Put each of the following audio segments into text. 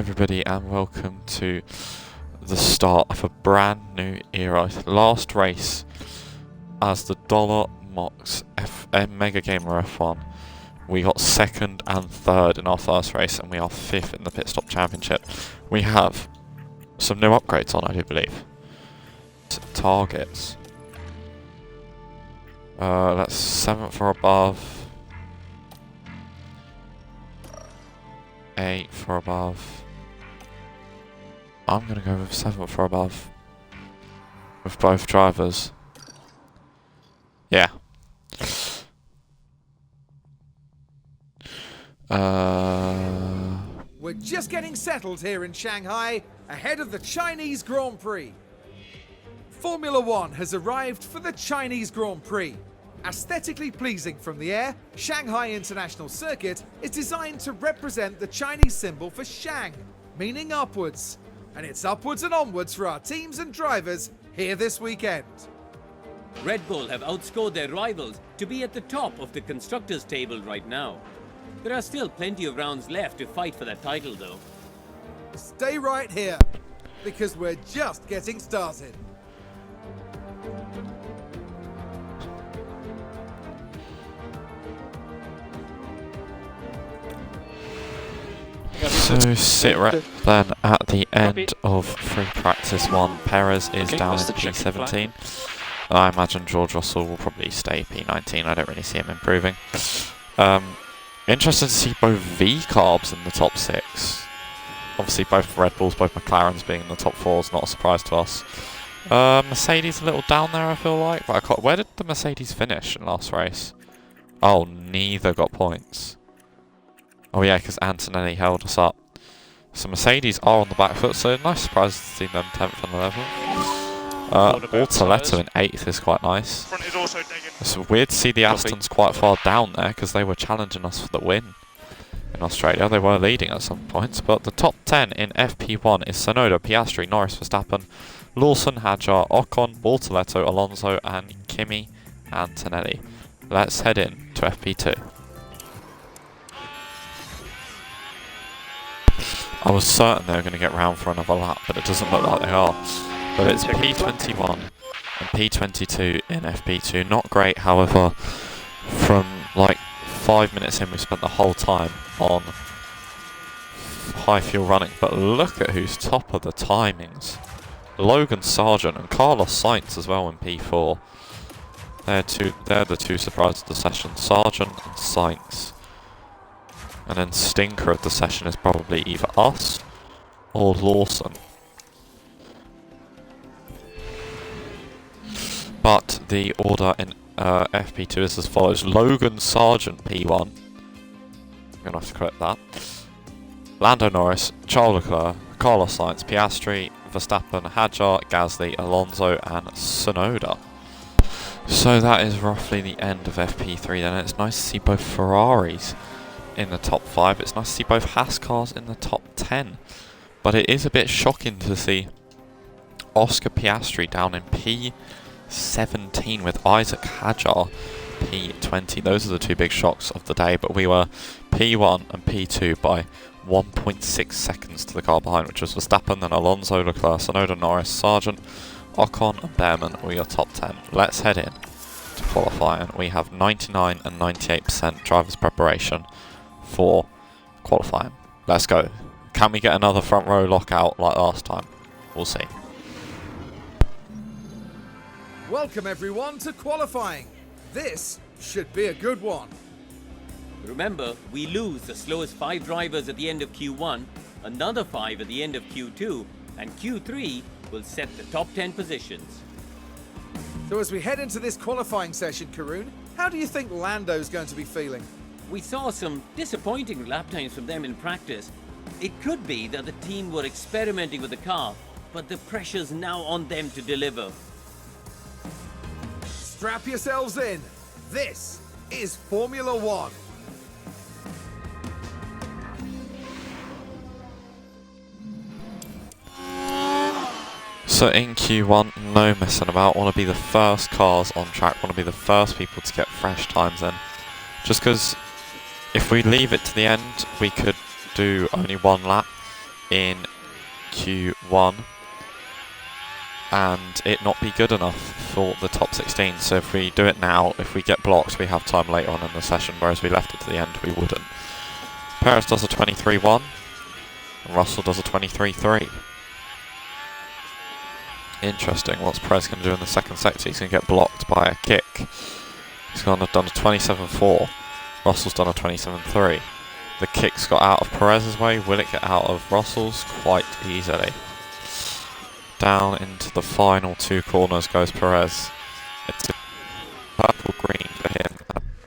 everybody, and welcome to the start of a brand new era. Last race as the Dollar Mox Mega Gamer F1. We got second and third in our first race, and we are fifth in the Pit Stop Championship. We have some new upgrades on, I do believe. Targets. That's 7th or above. 8 for above. I'm going to go with 7 for above. With both drivers. Yeah. We're just getting settled here in Shanghai, ahead of the Chinese Grand Prix. Formula One has arrived for the Chinese Grand Prix. Aesthetically pleasing from the air, Shanghai International Circuit is designed to represent the Chinese symbol for Shang, meaning upwards. And it's upwards and onwards for our teams and drivers here this weekend. Red Bull have outscored their rivals to be at the top of the constructors' table right now. There are still plenty of rounds left to fight for that title though. Stay right here, because we're just getting started. So sit right then at the end of free practice 1. Perez is down in P17. I imagine George Russell will probably stay P19. I don't really see him improving. Interesting to see both V carbs in the top 6. Obviously both Red Bulls, both McLarens being in the top 4 is not a surprise to us. Mercedes a little down there, I feel like. But where did the Mercedes finish in last race? Oh, neither got points. Oh yeah, because Antonelli held us up. So Mercedes are on the back foot, so nice surprise to see them 10th and 11th. Autoletto in 8th is quite nice. It's weird to see the Astons quite far down there, because they were challenging us for the win in Australia. They were leading at some points, but the top 10 in FP1 is Tsunoda, Piastri, Norris, Verstappen, Lawson, Hadjar, Ocon, Autoletto, Alonso, and Kimi Antonelli. Let's head in to FP2. I was certain they were going to get round for another lap, but it doesn't look like they are. But it's P21 and P22 in FP2. Not great, however, from like 5 minutes in, we spent the whole time on high fuel running. But look at who's top of the timings. Logan Sargent and Carlos Sainz as well in P4. They're the two surprises of the session, Sargent and Sainz. And then stinker of the session is probably either us or Lawson. But the order in FP2 is as follows. Logan Sargent P1. I'm going to have to correct that. Lando Norris, Charles Leclerc, Carlos Sainz, Piastri, Verstappen, Hadjar, Gasly, Alonso and Tsunoda. So that is roughly the end of FP3 then. It's nice to see both Ferraris in the top 5. It's nice to see both Haas cars in the top 10. But it is a bit shocking to see Oscar Piastri down in P17 with Isaac Hadjar P20. Those are the two big shocks of the day, but we were P1 and P2 by 1.6 seconds to the car behind, which was Verstappen, then Alonso, Leclerc, Tsunoda, Norris, Sargent, Ocon and Behrman. We are top 10. Let's head in to qualifying. We have 99 and 98% driver's preparation for qualifying. Let's go. Can we get another front row lockout like last time? We'll see. Welcome everyone to qualifying. This should be a good one. Remember, we lose the slowest 5 drivers at the end of Q1, another 5 at the end of Q2, and Q3 will set the top 10 positions. So as we head into this qualifying session, Karun, how do you think Lando's going to be feeling? We saw some disappointing lap times from them in practice. It could be that the team were experimenting with the car, but the pressure's now on them to deliver. Strap yourselves in. This is Formula One. So in Q1, no messing about. Want to be the first cars on track. Want to be the first people to get fresh times in. Just because if we leave it to the end, we could do only one lap. in Q1 and it not be good enough for the top 16. So if we do it now, if we get blocked, we have time later on in the session, whereas we left it to the end, we wouldn't. Perez does a 23-1, and Russell does a 23-3. Interesting, what's Perez going to do in the second sector? He's going to get blocked by a kick. He's going to have done a 27-4. Russell's done a 27-3. The kick's got out of Perez's way. Will it get out of Russell's? Quite easily. Down into the final two corners goes Perez. It's a purple-green for him,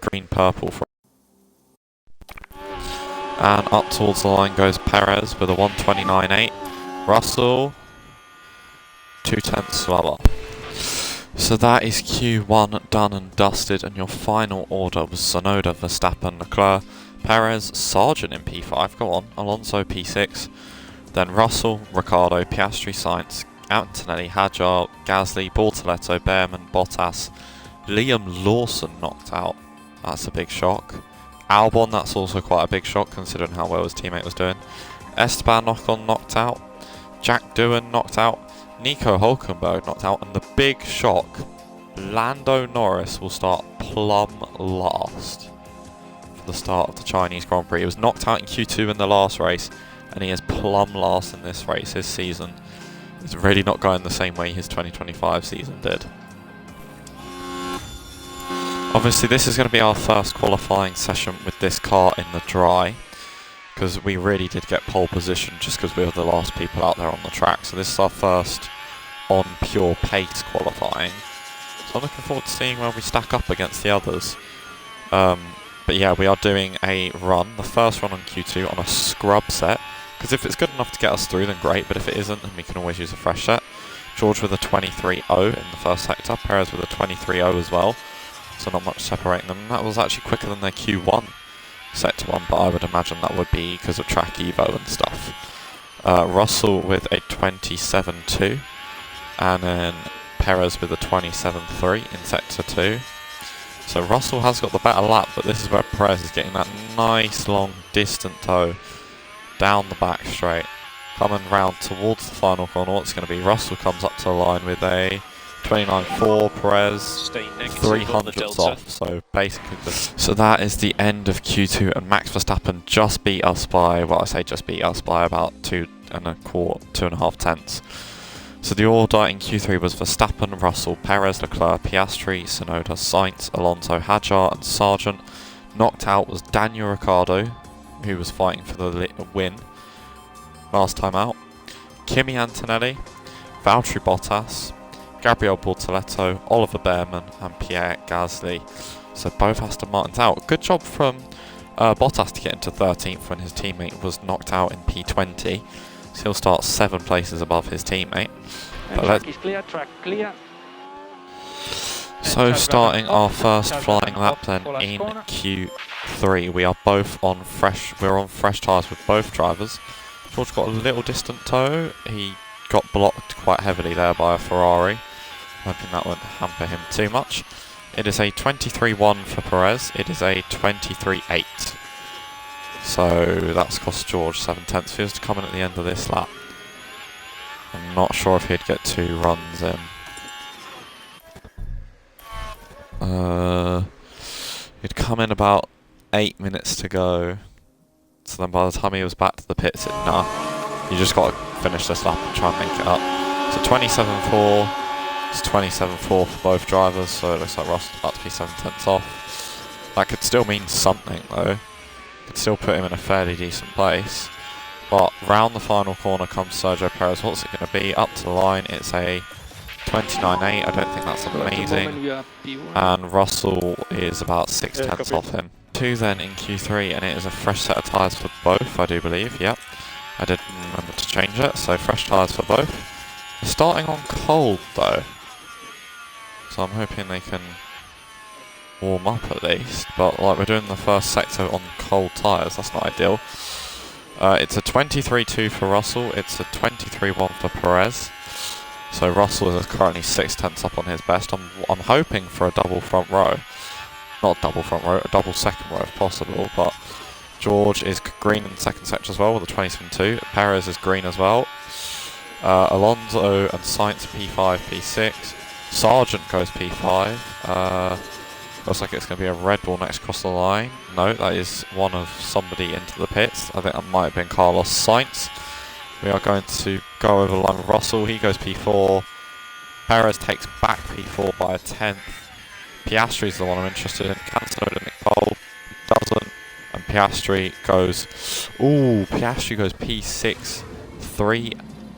green-purple for him. And up towards the line goes Perez with a 129.8. Russell, 0.2 slower. So that is Q1 done and dusted, and your final order was Tsunoda, Verstappen, Leclerc, Perez, Sargent in P5, go on, Alonso P6, then Russell, Ricciardo, Piastri, Sainz, Antonelli, Hadjar, Gasly, Bortoletto, Behrman, Bottas, Liam Lawson knocked out. That's a big shock. Albon, that's also quite a big shock considering how well his teammate was doing. Esteban Ocon knocked out. Jack Doohan knocked out. Nico Hulkenberg knocked out. And the big shock, Lando Norris will start plumb last for the start of the Chinese Grand Prix. He was knocked out in Q2 in the last race, and he is plumb last in this race. His season is really not going the same way his 2025 season did. Obviously this is going to be our first qualifying session with this car in the dry, because we really did get pole position just because we were the last people out there on the track. So this is our first on pure pace qualifying. So I'm looking forward to seeing where we stack up against the others. But yeah, we are doing a run, the first run on Q2 on a scrub set. Because if it's good enough to get us through, then great, but if it isn't, then we can always use a fresh set. George with a 23.0 in the first sector, Perez with a 23.0 as well, so not much separating them. That was actually quicker than their Q1 sector one, but I would imagine that would be because of track evo and stuff. Russell with a 27.2, and then Perez with a 27.3 in sector 2. So Russell has got the better lap, but this is where Perez is getting that nice long distant toe down the back straight, coming round towards the final corner. What's going to be? Russell comes up to the line with a 29.4, Perez 300ths off, so basically so that is the end of Q2, and Max Verstappen just beat us by, well, I say just beat us by about 2.5 tenths. So the order in Q3 was Verstappen, Russell, Perez, Leclerc, Piastri, Tsunoda, Sainz, Alonso, Hadjar and Sargent. Knocked out was Daniel Ricciardo, who was fighting for the win last time out. Kimi Antonelli, Valtteri Bottas, Gabriel Bortoletto, Oliver Behrman and Pierre Gasly. So both Aston Martins out. Good job from Bottas to get into 13th when his teammate was knocked out in P20. So he'll start 7 places above his teammate. But track is clear, track clear. So starting our first flying lap then in Q3, we are both on we're on fresh tyres with both drivers. George got a little distant toe. He got blocked quite heavily there by a Ferrari. Hoping that wouldn't hamper him too much. It is a 23.1 for Perez. It is a 23.8. So that's cost George 7 tenths. If he was to come in at the end of this lap, I'm not sure if he'd get 2 runs in. He'd come in about 8 minutes to go. So then by the time he was back to the pits, you just got to finish this lap and try and make it up. So 27.4. It's 27.4 for both drivers, so it looks like Russell's about to be 7 tenths off. That could still mean something though. Could still put him in a fairly decent place. But round the final corner comes Sergio Perez. What's it going to be? Up to the line, it's a 29.8. I don't think that's amazing. And Russell is about 6 tenths off him. 2 then in Q3, and it is a fresh set of tyres for both, I do believe. Yep. I didn't remember to change it, so fresh tyres for both. Starting on cold though. So I'm hoping they can warm up at least, but like we're doing the first sector on cold tyres, that's not ideal. It's a 23.2 for Russell, it's a 23.1 for Perez. So Russell is currently 6 tenths up on his best. I'm hoping for a double front row. Not double front row, a double second row if possible, but George is green in the second sector as well with a 27.2. Perez is green as well. Alonso and Sainz P5, P6. Sargent goes P5. Looks like it's going to be a Red Bull next across the line. No, that is one of somebody into the pits. I think that might have been Carlos Sainz. We are going to go over the line with Russell. He goes P4. Perez takes back P4 by a 10th. Piastri is the one I'm interested in. Cancel to Nicole. Doesn't. And Piastri goes... Ooh, Piastri goes P6. 3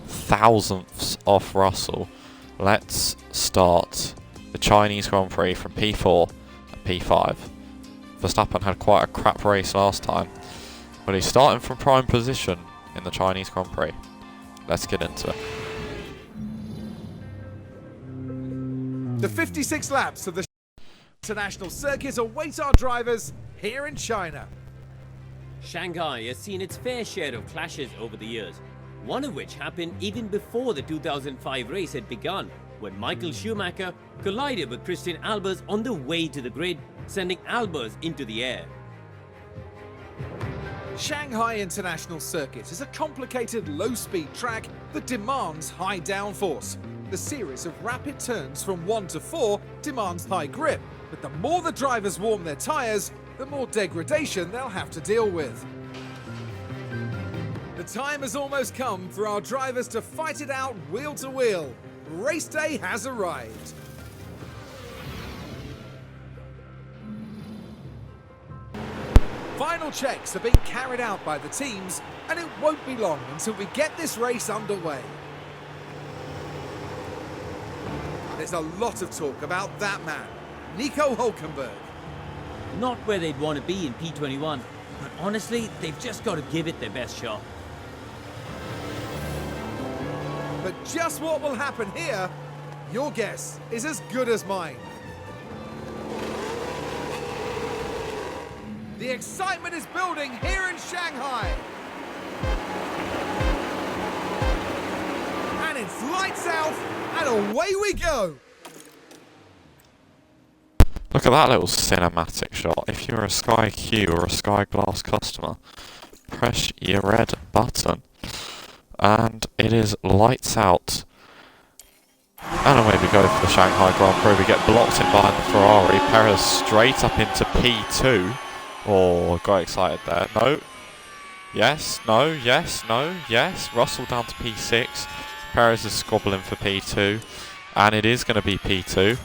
thousandths off Russell. Let's start the Chinese Grand Prix from P4 and P5. Verstappen had quite a crap race last time, but he's starting from prime position in the Chinese Grand Prix. Let's get into it. The 56 laps of the international circuit await our drivers here in China. Shanghai has seen its fair share of clashes over the years, one of which happened even before the 2005 race had begun, when Michael Schumacher collided with Christian Albers on the way to the grid, sending Albers into the air. Shanghai International Circuit is a complicated low-speed track that demands high downforce. The series of rapid turns from 1 to 4 demands high grip, but the more the drivers warm their tyres, the more degradation they'll have to deal with. The time has almost come for our drivers to fight it out wheel to wheel. Race day has arrived. Final checks are being carried out by the teams, and it won't be long until we get this race underway. There's a lot of talk about that man, Nico Hülkenberg. Not where they'd want to be in P21, but honestly, they've just got to give it their best shot. But just what will happen here, your guess is as good as mine. The excitement is building here in Shanghai. And it's lights out, and away we go. Look at that little cinematic shot. If you're a Sky Q or a Sky Glass customer, press your red button. And it is lights out. And away we go for the Shanghai Grand Prix. We get blocked in behind the Ferrari. Perez straight up into P2. Oh, got excited there. No. Yes, no, yes, no, yes. Russell down to P6. Perez is squabbling for P2. And it is going to be P2.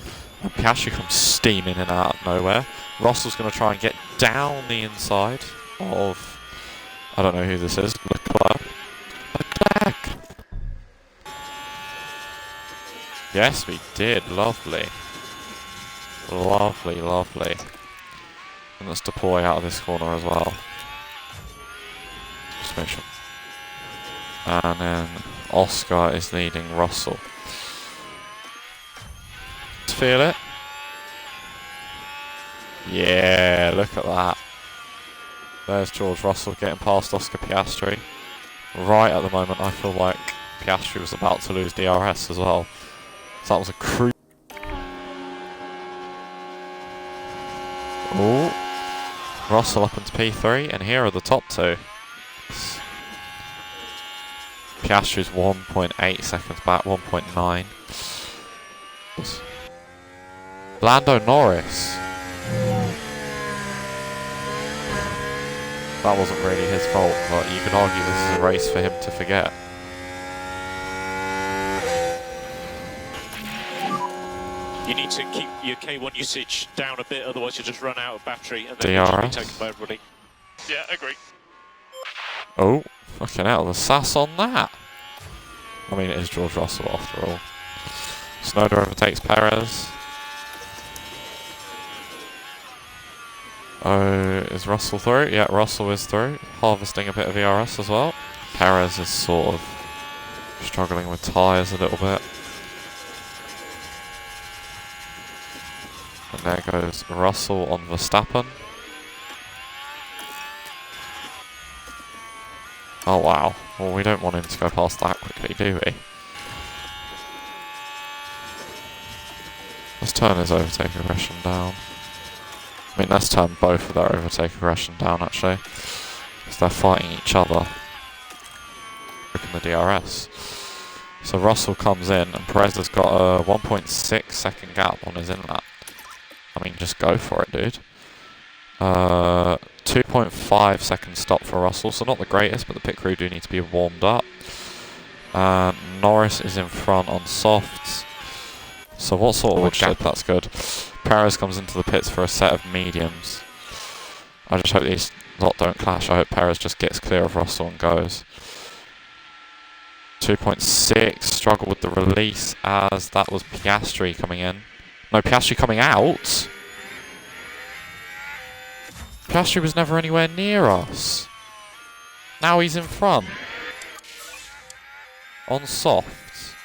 And Piastri comes steaming in out of nowhere. Russell's going to try and get down the inside of... I don't know who this is. Leclerc. Yes, we did. Lovely. Lovely, lovely. And let's deploy out of this corner as well. Just make sure. And then Oscar is leading Russell. Feel it? Yeah, look at that. There's George Russell getting past Oscar Piastri. Right at the moment, I feel like Piastri was about to lose DRS as well. So that was a cruise. Ooh. Russell up into P3, and here are the top two. Piastri's 1.8 seconds back, 1.9. Lando Norris. That wasn't really his fault, but you could argue this is a race for him to forget. You need to keep your K1 usage down a bit, otherwise you'll just run out of battery and DRS. then you'll be taken by everybody. Yeah, agree. Oh, fucking hell, the sass on that. I mean, it is George Russell after all. Snowden overtakes Perez. Oh, is Russell through? Yeah, Russell is through. Harvesting a bit of ERS as well. Perez is sort of struggling with tyres a little bit. And there goes Russell on Verstappen. Oh wow. Well, we don't want him to go past that quickly, do we? Let's turn his overtake aggression down. I mean, let's turn both of their overtake aggression down, actually. because they're fighting each other. Looking the DRS. So Russell comes in, and Perez has got a 1.6 second gap on his inlet. I mean, just go for it, dude. 2.5 second stop for Russell, so not the greatest, but the pit crew do need to be warmed up. Norris is in front on softs. So what sort of gap? That's good. Perez comes into the pits for a set of mediums. I just hope these lot don't clash. I hope Perez just gets clear of Russell and goes. 2.6, struggle with the release as that was Piastri coming in. No, Piastri coming out. Piastri was never anywhere near us. Now he's in front. On softs.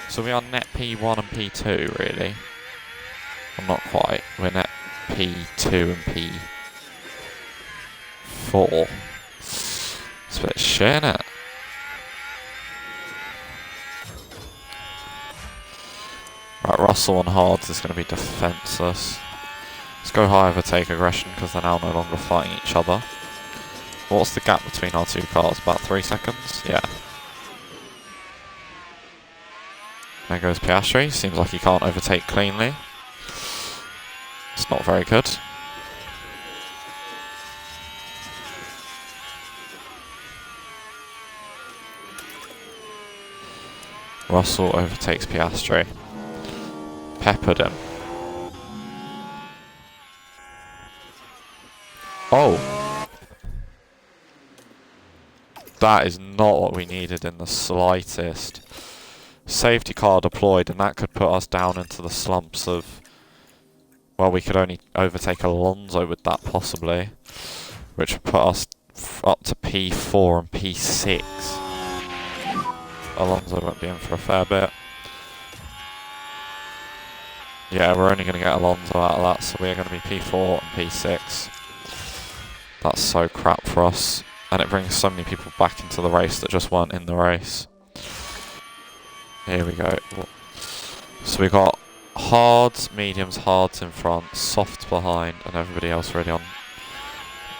So we are net P1 and P2, really. Well, not quite. We're net P2 and P4. It's a bit shit, innit? Right, Russell on hards is going to be defenceless. Let's go high overtake aggression because they're now no longer fighting each other. What's the gap between our two cars? About 3 seconds? Yeah. There goes Piastri. Seems like he can't overtake cleanly. It's not very good. Russell overtakes Piastri. Peppered him. Oh! That is not what we needed in the slightest. Safety car deployed, and that could put us down into the slumps of... Well, we could only overtake Alonso with that, possibly. Which would put us up to P4 and P6. Alonso won't be in for a fair bit. Yeah, we're only going to get Alonso out of that, so we're going to be P4 and P6. That's so crap for us. And it brings so many people back into the race that just weren't in the race. Here we go. So we got hards, mediums, hards in front, softs behind, and everybody else really on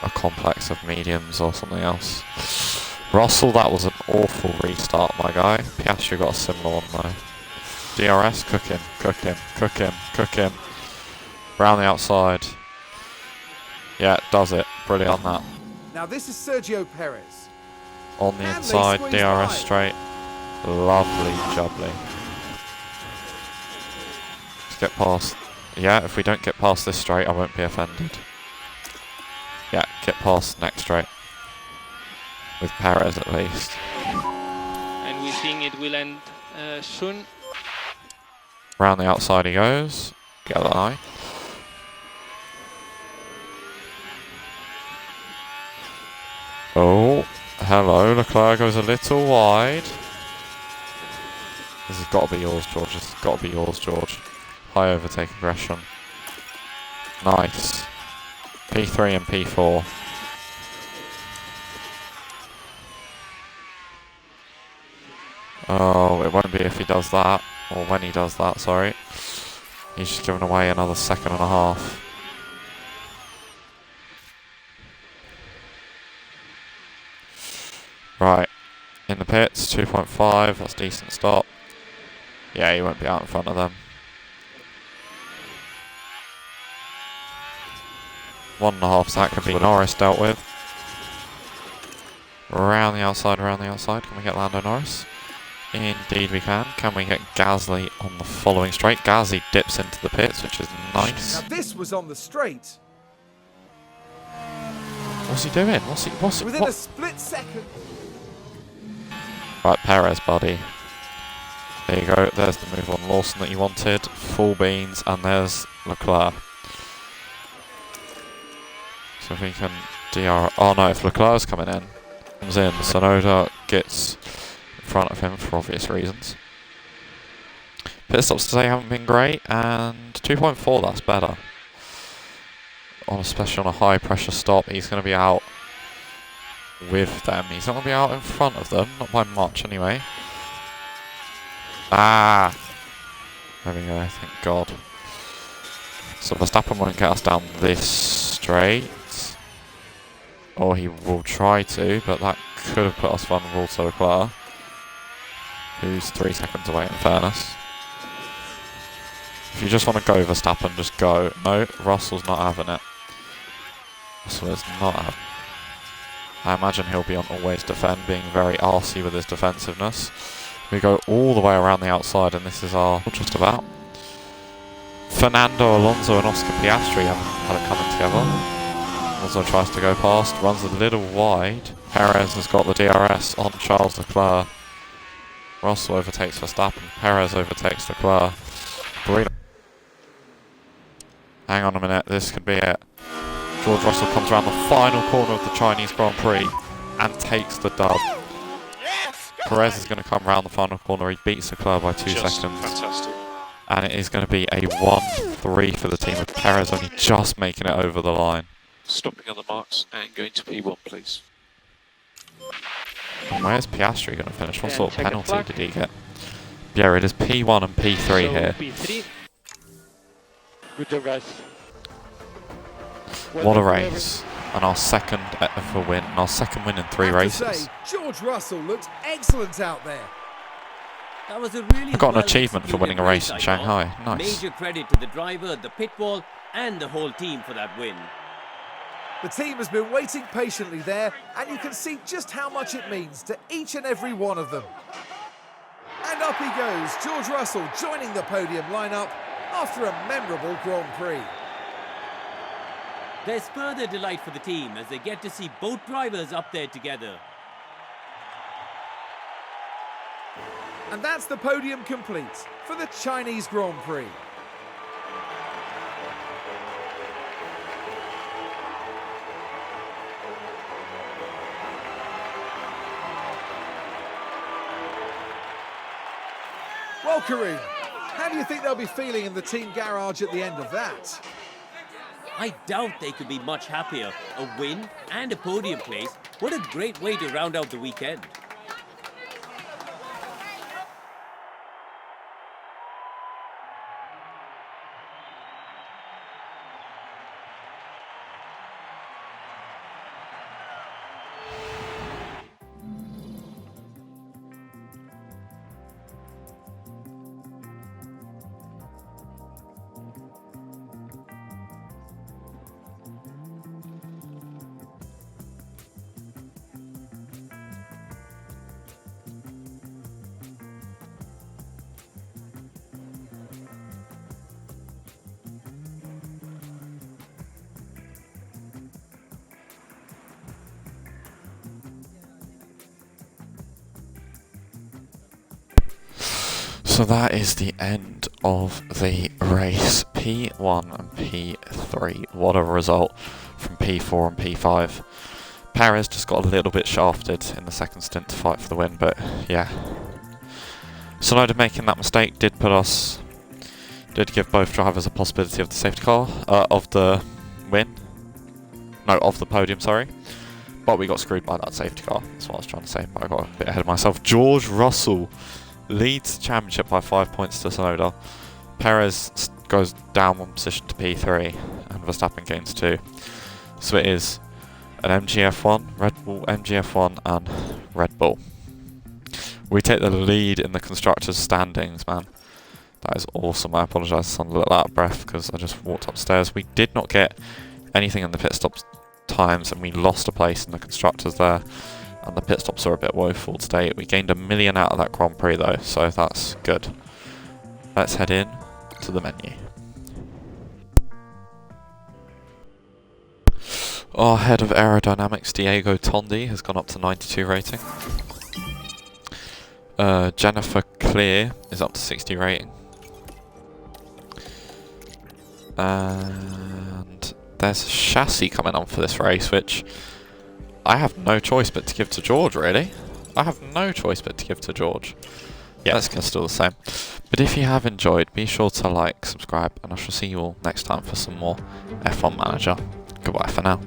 a complex of mediums or something else. Russell, that was an awful restart, my guy. Piastri got a similar one though. DRS, cook him, cook him, cook him, cook him. Round the outside. Yeah, does it. Brilliant on that. Now this is Sergio Perez. On the And they inside, squeeze DRS by. straight. Lovely jubbly. Let's get past. Yeah, if we don't get past this straight, I won't be offended. Yeah, get past next straight. With Perez at least. And we think it will end soon. Round the outside he goes. Get that eye. Oh, hello. Leclerc goes a little wide. This has got to be yours, George. This has got to be yours, George. High overtake aggression. Nice. P3 and P4. Oh, it won't be if he does that. Or when he does that, sorry. He's just given away another second and a half. Right. In the pits, 2.5. That's a decent stop. Yeah, he won't be out in front of them. 1.5 second be Norris dealt with. Around the outside, around the outside. Can we get Lando Norris? Indeed we can. Can we get Gasly on the following straight? Gasly dips into the pits, which is nice. Now this was on the straight. What's he doing? What's he Within what? a split second. Right, Perez, buddy. There you go. There's the move on Lawson that you wanted. Full beans, and there's Leclerc. So if we can DR... Oh no, if Leclerc's coming in, comes in, Tsunoda gets in front of him for obvious reasons. Pit stops today haven't been great, and 2.4, that's better. Especially on a high pressure stop, he's going to be out with them. He's not going to be out in front of them, not by much anyway. Ah! There we go, thank God. So Verstappen won't get us down this straight. Or he will try to, but that could have put us vulnerable to Leclerc, who's 3 seconds away in fairness. If you just want to go Verstappen, just go. No, Russell's not having it. Russell is not having it. I imagine he'll be on always defend, being very arsey with his defensiveness. We go all the way around the outside, and this is our just about. Fernando Alonso and Oscar Piastri haven't had it coming together. Alonso tries to go past, runs a little wide. Perez has got the DRS on Charles Leclerc. Russell overtakes Verstappen. Perez overtakes Leclerc. Hang on a minute, this could be it. George Russell comes around the final corner of the Chinese Grand Prix and takes the dub. Perez is going to come around the final corner. He beats Leclerc by 2 seconds. Fantastic. And it is going to be a 1-3 for the team, with Perez only just making it over the line. Stopping on the marks and going to P1, please. And where's Piastri going to finish? What And sort of check the penalty flag. did he get? Yeah, it is P1 and P3 So here. P3. Good job, guys. What a race. And our second ever win. And our second win in 3 Have to races. say, George Russell looked excellent out there. That was a really I got an well achievement for winning a race in executed race, I Shanghai. thought. Nice. Major credit to the driver, the pit wall, and the whole team for that win. The team has been waiting patiently there, and you can see just how much it means to each and every one of them. And up he goes, George Russell joining the podium lineup after a memorable Grand Prix. There's further delight for the team as they get to see both drivers up there together. And that's the podium complete for the Chinese Grand Prix. Well, Karoon, how do you think they'll be feeling in the team garage at the end of that? I doubt they could be much happier. A win and a podium place. What a great way to round out the weekend. So that is the end of the race. P1 and P3. What a result from P4 and P5. Perez just got a little bit shafted in the second stint to fight for the win, but yeah. Sonoda making that mistake did give both drivers a possibility of the safety car, of the win. No, of the podium, sorry. But we got screwed by that safety car. That's what I was trying to say, but I got a bit ahead of myself. George Russell leads the championship by 5 points to Sonoda. Perez goes down 1 position to P3, and Verstappen gains 2. So it is an MGF1, Red Bull, MGF1, and Red Bull. We take the lead in the constructors' standings, man. That is awesome. I apologise, I sound a little out of breath because I just walked upstairs. We did not get anything in the pit stop times, and we lost a place in the constructors there. And the pit stops are a bit woeful today. We gained 1 million out of that Grand Prix though, so that's good. Let's head in to the menu. Our head of aerodynamics, Diego Tondi, has gone up to 92 rating. Jennifer Clear is up to 60 rating. And there's a chassis coming on for this race, which I have no choice but to give to George, really. I have no choice but to give to George. Yeah, that's still the same. But if you have enjoyed, be sure to like, subscribe, and I shall see you all next time for some more F1 Manager. Goodbye for now.